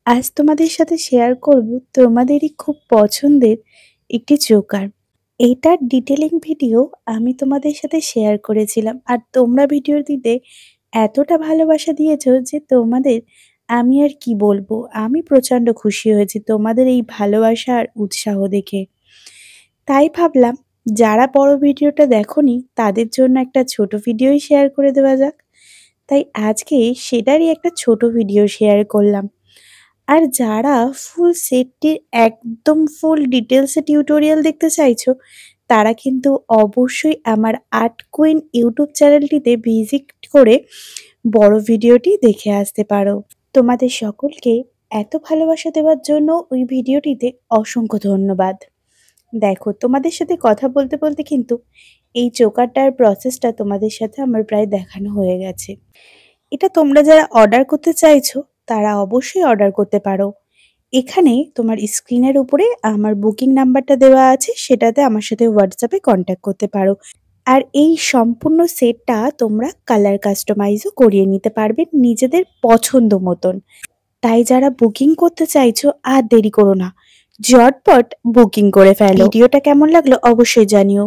আজ তোমাদের সাথে শেয়ার করব তোমাদেরই খুব পছন্দের একটি জোকার। এইটার ডিটেলিং ভিডিও আমি তোমাদের সাথে শেয়ার করেছিলাম। আর তোমরা ভিডিওটিতে এতটা ভালোবাসা দিয়েছো যে তোমাদের আমি আর কি বলবো। আমি প্রচন্ড খুশি হয়েছি তোমাদের এই ভালোবাসা আর উৎসাহ দেখে। তাই ভাবলাম যারা বড় ভিডিওটা দেখোনি তাদের জন্য একটা ছোট ভিডিওই শেয়ার করে দেওয়া যাক। তাই আজকে সেটারই একটা ছোট ভিডিও শেয়ার করলাম। আর যারা ফুল সেটটির একদম ফুল ডিটেলসে টিউটোরিয়াল দেখতে চাইছো, তারা কিন্তু অবশ্যই আমার আর্ট কুইন ইউটিউব চ্যানেলটিতে ভিজিট করে বড় ভিডিওটি দেখে আসতে পারো। তোমাদের সকলকে এত ভালোবাসা দেওয়ার জন্য ওই ভিডিওটিতে অসংখ্য ধন্যবাদ। দেখো, তোমাদের সাথে কথা বলতে বলতে কিন্তু এই চোকারটার প্রসেসটা তোমাদের সাথে আমার প্রায় দেখানো হয়ে গেছে। এটা তোমরা যারা অর্ডার করতে চাইছো তারা অবশ্যই অর্ডার করতে পারো। এখানে তোমার স্ক্রিনের উপরে আমার বুকিং নাম্বারটা দেওয়া আছে, সেটাতে আমার সাথে হোয়াটসঅ্যাপে কন্ট্যাক্ট করতে পারো। আর এই সম্পূর্ণ সেটটা তোমরা কালার কাস্টমাইজও করিয়ে নিতে পারবে নিজেদের পছন্দ মতন। তাই যারা বুকিং করতে চাইছো আর দেরি করো না, ঝটপট বুকিং করে ফেলো। ভিডিওটা কেমন লাগলো অবশ্যই জানিও।